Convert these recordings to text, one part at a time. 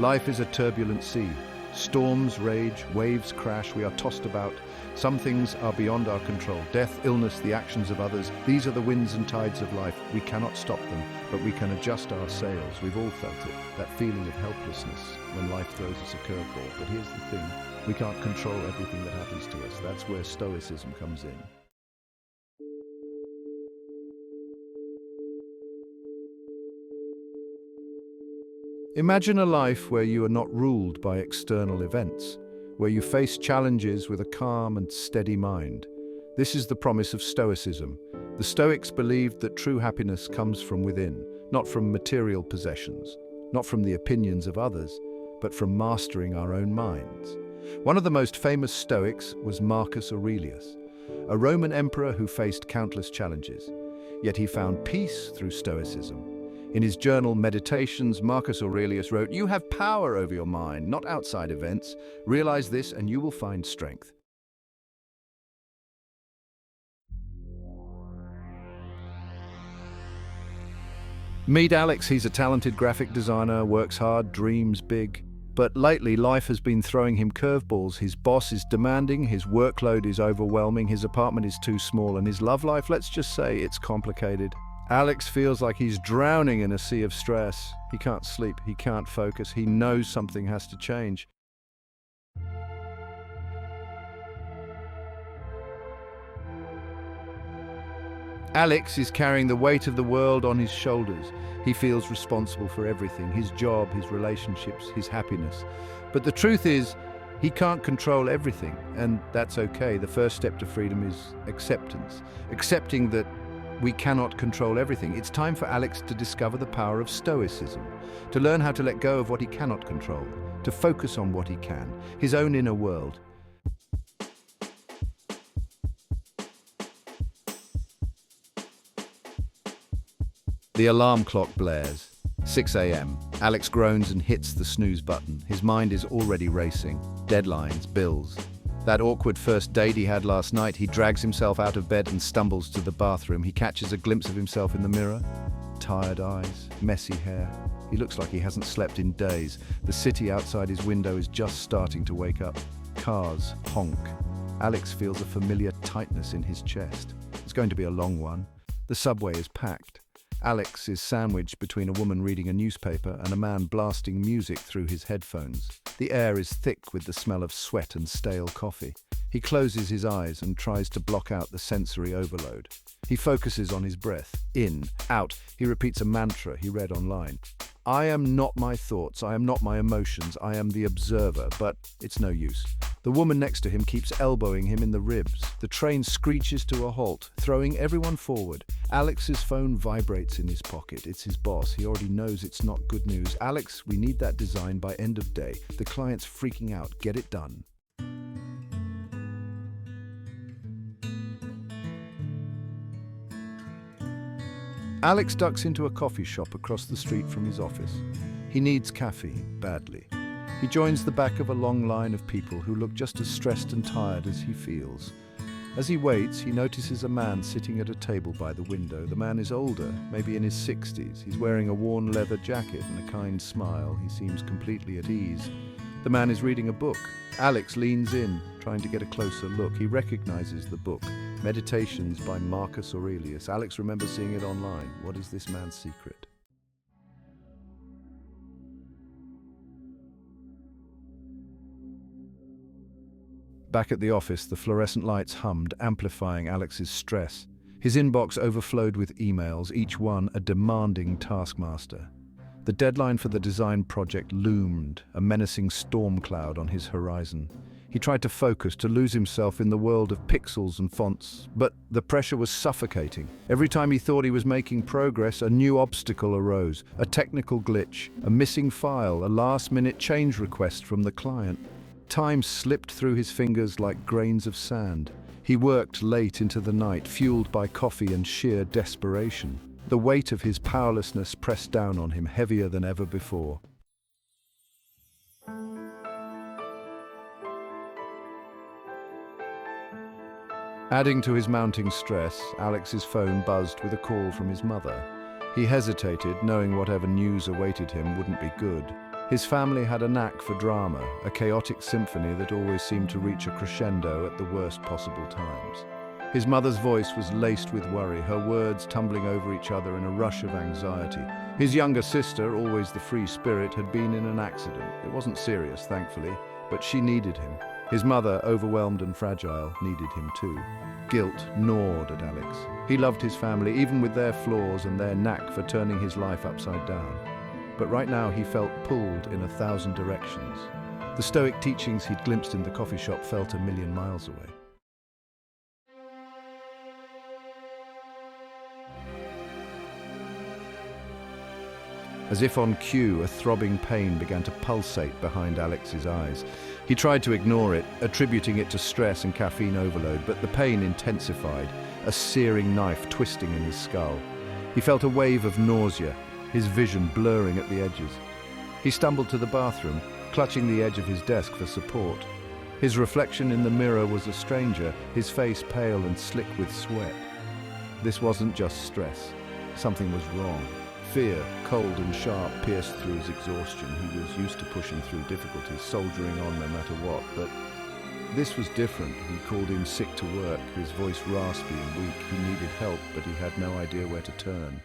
Life is a turbulent sea. Storms rage, waves crash, we are tossed about. Some things are beyond our control. Death, illness, the actions of others. These are the winds and tides of life. We cannot stop them, but we can adjust our sails. We've all felt it, that feeling of helplessness when life throws us a curveball. But here's the thing, we can't control everything that happens to us. That's where Stoicism comes in. Imagine a life where you are not ruled by external events, where you face challenges with a calm and steady mind. This is the promise of Stoicism. The Stoics believed that true happiness comes from within, not from material possessions, not from the opinions of others, but from mastering our own minds. One of the most famous Stoics was Marcus Aurelius, a Roman emperor who faced countless challenges. Yet he found peace through Stoicism. In his journal Meditations, Marcus Aurelius wrote, "You have power over your mind, not outside events. Realize this and you will find strength." Meet Alex. He's a talented graphic designer, works hard, dreams big. But lately, life has been throwing him curveballs. His boss is demanding, his workload is overwhelming, his apartment is too small, and his love life, let's just say, it's complicated. Alex feels like he's drowning in a sea of stress. He can't sleep, he can't focus, he knows something has to change. Alex is carrying the weight of the world on his shoulders. He feels responsible for everything, his job, his relationships, his happiness. But the truth is, he can't control everything, and that's okay. The first step to freedom is acceptance. Accepting that we cannot control everything. It's time for Alex to discover the power of Stoicism, to learn how to let go of what he cannot control, to focus on what he can, his own inner world. The alarm clock blares. 6 a.m. Alex groans and hits the snooze button. His mind is already racing. Deadlines, bills. That awkward first date he had last night. He drags himself out of bed and stumbles to the bathroom. He catches a glimpse of himself in the mirror. Tired eyes, messy hair. He looks like he hasn't slept in days. The city outside his window is just starting to wake up. Cars honk. Alex feels a familiar tightness in his chest. It's going to be a long one. The subway is packed. Alex is sandwiched between a woman reading a newspaper and a man blasting music through his headphones. The air is thick with the smell of sweat and stale coffee. He closes his eyes and tries to block out the sensory overload. He focuses on his breath. In, out. He repeats a mantra he read online. I am not my thoughts, I am not my emotions, I am the observer, but it's no use. The woman next to him keeps elbowing him in the ribs. The train screeches to a halt, throwing everyone forward. Alex's phone vibrates in his pocket. It's his boss. He already knows it's not good news. Alex, we need that design by end of day. The client's freaking out. Get it done. Alex ducks into a coffee shop across the street from his office. He needs caffeine, badly. He joins the back of a long line of people who look just as stressed and tired as he feels. As he waits, he notices a man sitting at a table by the window. The man is older, maybe in his 60s. He's wearing a worn leather jacket and a kind smile. He seems completely at ease. The man is reading a book. Alex leans in, trying to get a closer look. He recognizes the book, Meditations by Marcus Aurelius. Alex remembers seeing it online. What is this man's secret? Back at the office, the fluorescent lights hummed, amplifying Alex's stress. His inbox overflowed with emails, each one a demanding taskmaster. The deadline for the design project loomed, a menacing storm cloud on his horizon. He tried to focus, to lose himself in the world of pixels and fonts, but the pressure was suffocating. Every time he thought he was making progress, a new obstacle arose, a technical glitch, a missing file, a last-minute change request from the client. Time slipped through his fingers like grains of sand. He worked late into the night, fueled by coffee and sheer desperation. The weight of his powerlessness pressed down on him, heavier than ever before. Adding to his mounting stress, Alex's phone buzzed with a call from his mother. He hesitated, knowing whatever news awaited him wouldn't be good. His family had a knack for drama, a chaotic symphony that always seemed to reach a crescendo at the worst possible times. His mother's voice was laced with worry, her words tumbling over each other in a rush of anxiety. His younger sister, always the free spirit, had been in an accident. It wasn't serious, thankfully, but she needed him. His mother, overwhelmed and fragile, needed him too. Guilt gnawed at Alex. He loved his family, even with their flaws and their knack for turning his life upside down. But right now he felt pulled in 1,000 directions. The Stoic teachings he'd glimpsed in the coffee shop felt 1,000,000 miles away. As if on cue, a throbbing pain began to pulsate behind Alex's eyes. He tried to ignore it, attributing it to stress and caffeine overload, but the pain intensified, a searing knife twisting in his skull. He felt a wave of nausea, his vision blurring at the edges. He stumbled to the bathroom, clutching the edge of his desk for support. His reflection in the mirror was a stranger, his face pale and slick with sweat. This wasn't just stress. Something was wrong. Fear, cold and sharp, pierced through his exhaustion. He was used to pushing through difficulties, soldiering on no matter what, but this was different. He called in sick to work, his voice raspy and weak. He needed help, but he had no idea where to turn.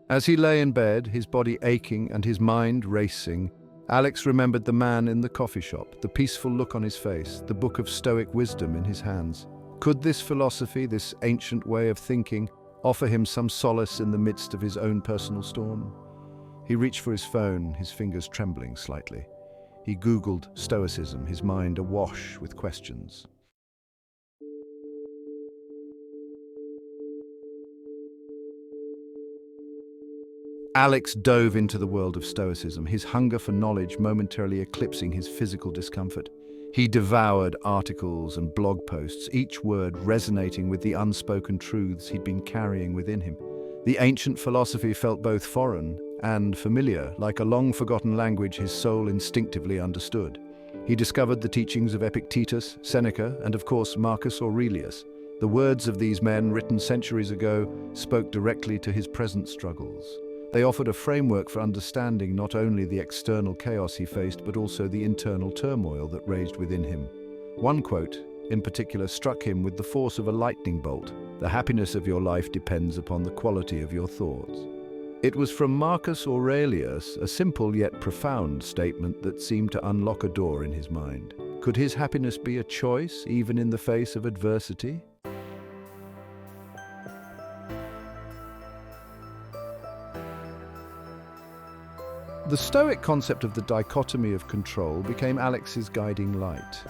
As he lay in bed, his body aching and his mind racing, Alex remembered the man in the coffee shop, the peaceful look on his face, the book of Stoic wisdom in his hands. Could this philosophy, this ancient way of thinking, offer him some solace in the midst of his own personal storm? He reached for his phone, his fingers trembling slightly. He Googled Stoicism, his mind awash with questions. Alex dove into the world of Stoicism, his hunger for knowledge momentarily eclipsing his physical discomfort. He devoured articles and blog posts, each word resonating with the unspoken truths he'd been carrying within him. The ancient philosophy felt both foreign and familiar, like a long-forgotten language his soul instinctively understood. He discovered the teachings of Epictetus, Seneca, and of course Marcus Aurelius. The words of these men, written centuries ago, spoke directly to his present struggles. They offered a framework for understanding not only the external chaos he faced, but also the internal turmoil that raged within him. One quote, in particular, struck him with the force of a lightning bolt. "The happiness of your life depends upon the quality of your thoughts." It was from Marcus Aurelius, a simple yet profound statement that seemed to unlock a door in his mind. Could his happiness be a choice, even in the face of adversity? The Stoic concept of the dichotomy of control became Alex's guiding light.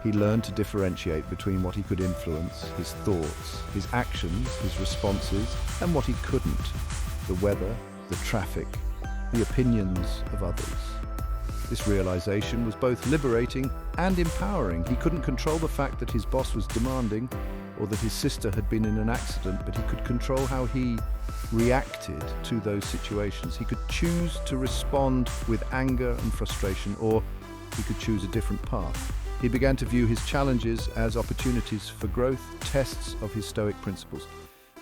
He learned to differentiate between what he could influence, his thoughts, his actions, his responses, and what he couldn't, the weather, the traffic, the opinions of others. This realization was both liberating and empowering. He couldn't control the fact that his boss was demanding or that his sister had been in an accident, but he could control how he reacted to those situations. He could choose to respond with anger and frustration, or he could choose a different path. He began to view his challenges as opportunities for growth, tests of his Stoic principles.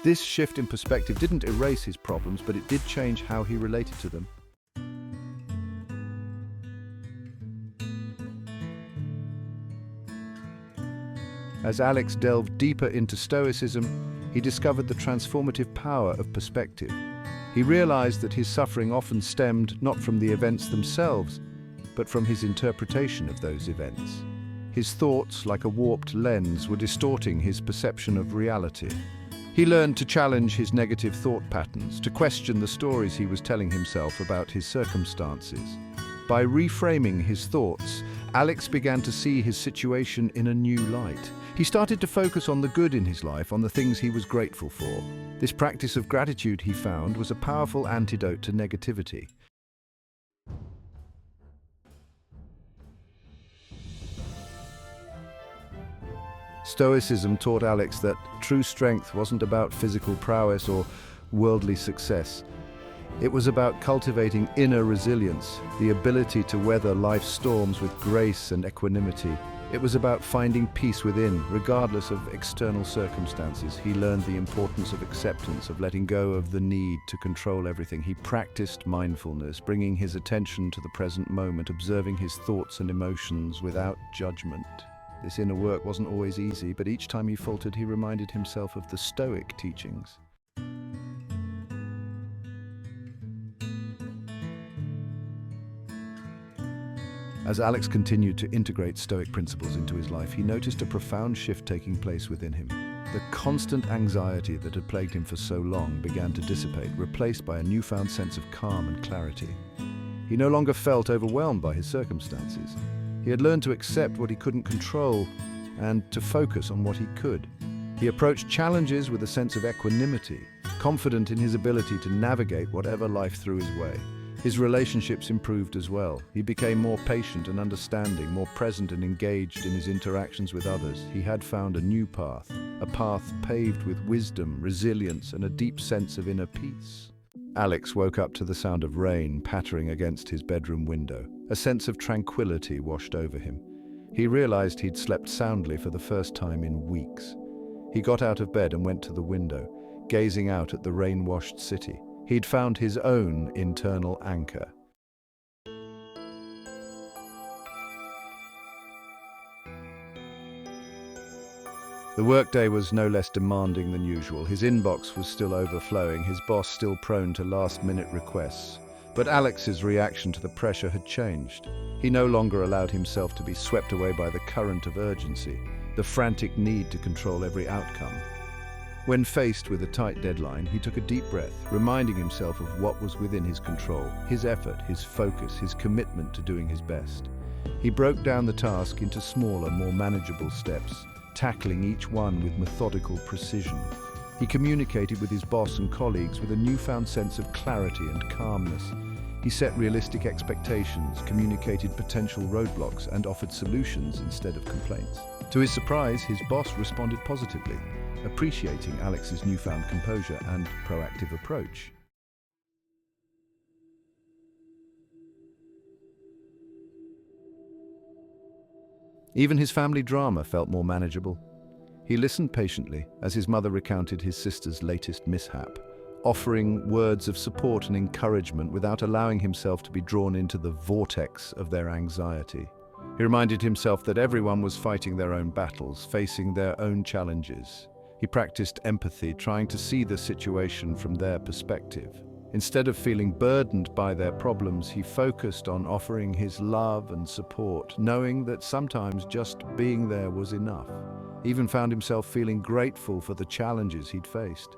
This shift in perspective didn't erase his problems, but it did change how he related to them. As Alex delved deeper into Stoicism, he discovered the transformative power of perspective. He realized that his suffering often stemmed not from the events themselves, but from his interpretation of those events. His thoughts, like a warped lens, were distorting his perception of reality. He learned to challenge his negative thought patterns, to question the stories he was telling himself about his circumstances. By reframing his thoughts, Alex began to see his situation in a new light. He started to focus on the good in his life, on the things he was grateful for. This practice of gratitude, he found, was a powerful antidote to negativity. Stoicism taught Alex that true strength wasn't about physical prowess or worldly success. It was about cultivating inner resilience, the ability to weather life's storms with grace and equanimity. It was about finding peace within, regardless of external circumstances. He learned the importance of acceptance, of letting go of the need to control everything. He practiced mindfulness, bringing his attention to the present moment, observing his thoughts and emotions without judgment. This inner work wasn't always easy, but each time he faltered, he reminded himself of the Stoic teachings. As Alex continued to integrate Stoic principles into his life, he noticed a profound shift taking place within him. The constant anxiety that had plagued him for so long began to dissipate, replaced by a newfound sense of calm and clarity. He no longer felt overwhelmed by his circumstances. He had learned to accept what he couldn't control and to focus on what he could. He approached challenges with a sense of equanimity, confident in his ability to navigate whatever life threw his way. His relationships improved as well. He became more patient and understanding, more present and engaged in his interactions with others. He had found a new path, a path paved with wisdom, resilience, and a deep sense of inner peace. Alex woke up to the sound of rain pattering against his bedroom window. A sense of tranquility washed over him. He realized he'd slept soundly for the first time in weeks. He got out of bed and went to the window, gazing out at the rain-washed city. He'd found his own internal anchor. The workday was no less demanding than usual. His inbox was still overflowing, his boss still prone to last-minute requests. But Alex's reaction to the pressure had changed. He no longer allowed himself to be swept away by the current of urgency, the frantic need to control every outcome. When faced with a tight deadline, he took a deep breath, reminding himself of what was within his control, his effort, his focus, his commitment to doing his best. He broke down the task into smaller, more manageable steps, tackling each one with methodical precision. He communicated with his boss and colleagues with a newfound sense of clarity and calmness. He set realistic expectations, communicated potential roadblocks, and offered solutions instead of complaints. To his surprise, his boss responded positively, appreciating Alex's newfound composure and proactive approach. Even his family drama felt more manageable. He listened patiently as his mother recounted his sister's latest mishap, offering words of support and encouragement without allowing himself to be drawn into the vortex of their anxiety. He reminded himself that everyone was fighting their own battles, facing their own challenges. He practiced empathy, trying to see the situation from their perspective. Instead of feeling burdened by their problems, he focused on offering his love and support, knowing that sometimes just being there was enough. He even found himself feeling grateful for the challenges he'd faced.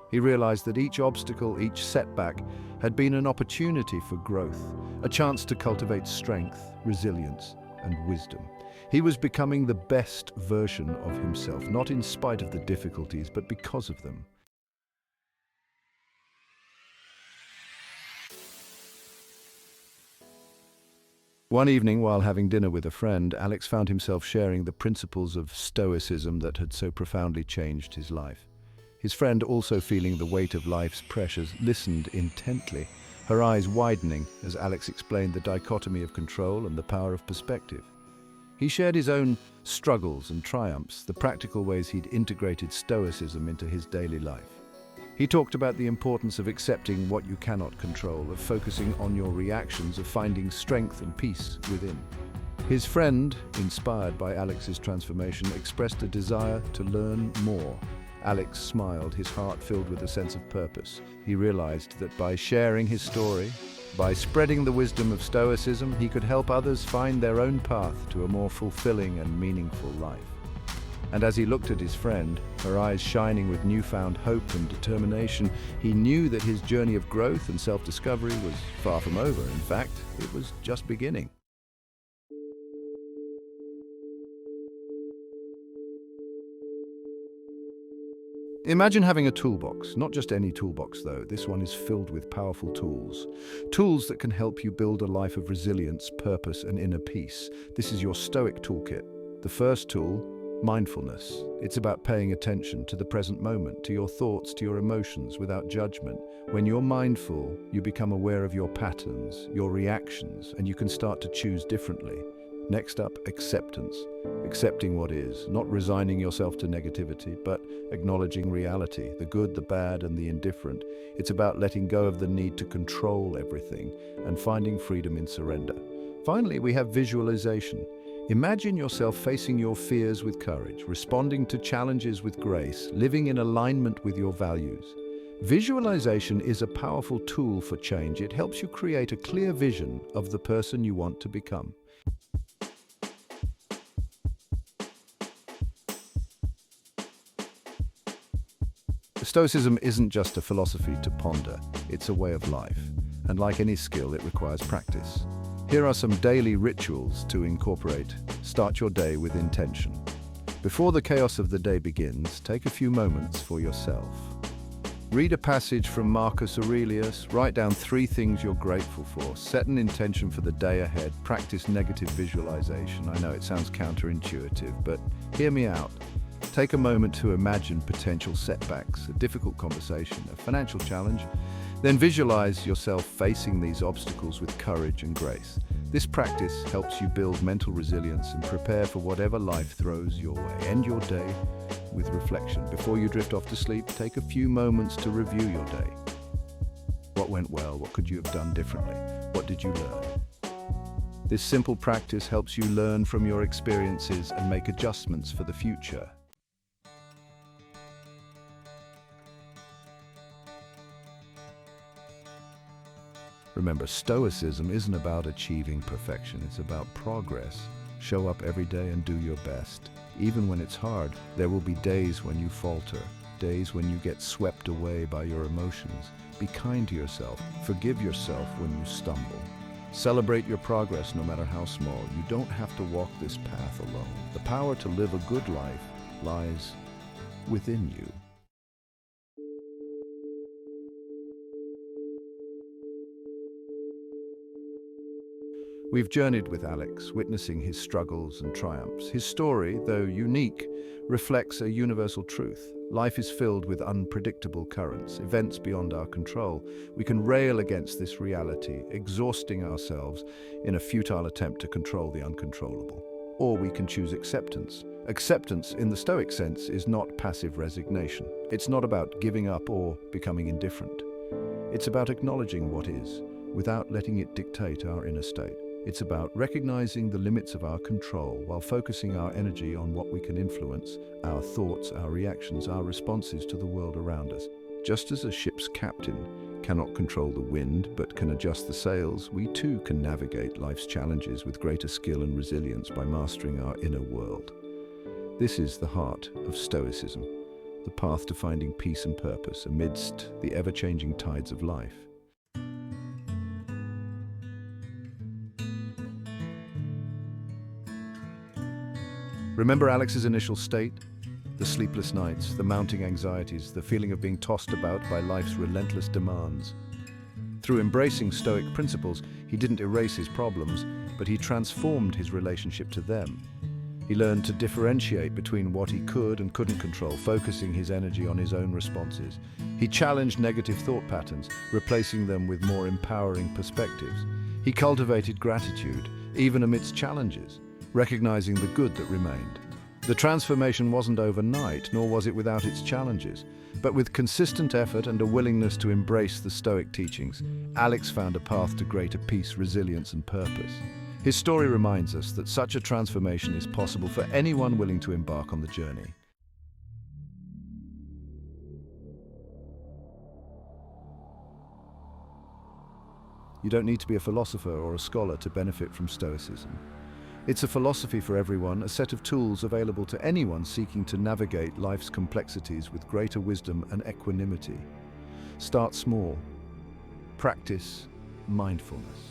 He realized that each obstacle, each setback, had been an opportunity for growth, a chance to cultivate strength, resilience, and wisdom. He was becoming the best version of himself, not in spite of the difficulties, but because of them. One evening, while having dinner with a friend, Alex found himself sharing the principles of Stoicism that had so profoundly changed his life. His friend, also feeling the weight of life's pressures, listened intently, her eyes widening as Alex explained the dichotomy of control and the power of perspective. He shared his own struggles and triumphs, the practical ways he'd integrated Stoicism into his daily life. He talked about the importance of accepting what you cannot control, of focusing on your reactions, of finding strength and peace within. His friend, inspired by Alex's transformation, expressed a desire to learn more. Alex smiled, his heart filled with a sense of purpose. He realized that by sharing his story, by spreading the wisdom of Stoicism, he could help others find their own path to a more fulfilling and meaningful life. And as he looked at his friend, her eyes shining with newfound hope and determination, he knew that his journey of growth and self-discovery was far from over. In fact, it was just beginning. Imagine having a toolbox, not just any toolbox though. This one is filled with powerful tools. Tools that can help you build a life of resilience, purpose, and inner peace. This is your Stoic toolkit. The first tool, Mindfulness. It's about paying attention to the present moment, to your thoughts, to your emotions without judgment. When you're mindful, you become aware of your patterns, your reactions, and you can start to choose differently. Next up, acceptance. Accepting what is, not resigning yourself to negativity, but acknowledging reality, the good, the bad, and the indifferent. It's about letting go of the need to control everything and finding freedom in surrender. Finally, we have visualization. Imagine yourself facing your fears with courage, responding to challenges with grace, living in alignment with your values. Visualization is a powerful tool for change. It helps you create a clear vision of the person you want to become. Stoicism isn't just a philosophy to ponder, it's a way of life. And like any skill, it requires practice. Here are some daily rituals to incorporate. Start your day with intention. Before the chaos of the day begins, take a few moments for yourself. Read a passage from Marcus Aurelius, write down 3 things you're grateful for, set an intention for the day ahead, practice negative visualization. I know it sounds counterintuitive, but hear me out. Take a moment to imagine potential setbacks, a difficult conversation, a financial challenge. Then visualize yourself facing these obstacles with courage and grace. This practice helps you build mental resilience and prepare for whatever life throws your way. End your day with reflection. Before you drift off to sleep, take a few moments to review your day. What went well? What could you have done differently? What did you learn? This simple practice helps you learn from your experiences and make adjustments for the future. Remember, Stoicism isn't about achieving perfection, it's about progress. Show up every day and do your best. Even when it's hard, there will be days when you falter, days when you get swept away by your emotions. Be kind to yourself. Forgive yourself when you stumble. Celebrate your progress no matter how small. You don't have to walk this path alone. The power to live a good life lies within you. We've journeyed with Alex, witnessing his struggles and triumphs. His story, though unique, reflects a universal truth. Life is filled with unpredictable currents, events beyond our control. We can rail against this reality, exhausting ourselves in a futile attempt to control the uncontrollable. Or we can choose acceptance. Acceptance, in the Stoic sense, is not passive resignation. It's not about giving up or becoming indifferent. It's about acknowledging what is, without letting it dictate our inner state. It's about recognizing the limits of our control while focusing our energy on what we can influence, our thoughts, our reactions, our responses to the world around us. Just as a ship's captain cannot control the wind but can adjust the sails, we too can navigate life's challenges with greater skill and resilience by mastering our inner world. This is the heart of Stoicism, the path to finding peace and purpose amidst the ever-changing tides of life. Remember Alex's initial state? The sleepless nights, the mounting anxieties, the feeling of being tossed about by life's relentless demands. Through embracing Stoic principles, he didn't erase his problems, but he transformed his relationship to them. He learned to differentiate between what he could and couldn't control, focusing his energy on his own responses. He challenged negative thought patterns, replacing them with more empowering perspectives. He cultivated gratitude, even amidst challenges, recognizing the good that remained. The transformation wasn't overnight, nor was it without its challenges. But with consistent effort and a willingness to embrace the Stoic teachings, Alex found a path to greater peace, resilience, and purpose. His story reminds us that such a transformation is possible for anyone willing to embark on the journey. You don't need to be a philosopher or a scholar to benefit from Stoicism. It's a philosophy for everyone, a set of tools available to anyone seeking to navigate life's complexities with greater wisdom and equanimity. Start small. Practice mindfulness.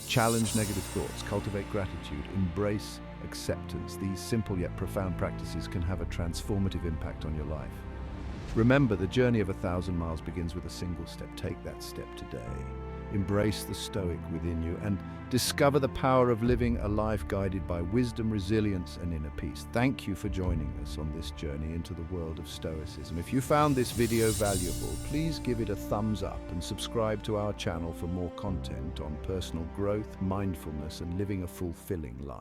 Challenge negative thoughts, cultivate gratitude, embrace acceptance. These simple yet profound practices can have a transformative impact on your life. Remember, the journey of 1,000 miles begins with a single step. Take that step today. Embrace the Stoic within you and discover the power of living a life guided by wisdom, resilience, and inner peace. Thank you for joining us on this journey into the world of Stoicism. If you found this video valuable, please give it a thumbs up and subscribe to our channel for more content on personal growth, mindfulness, and living a fulfilling life.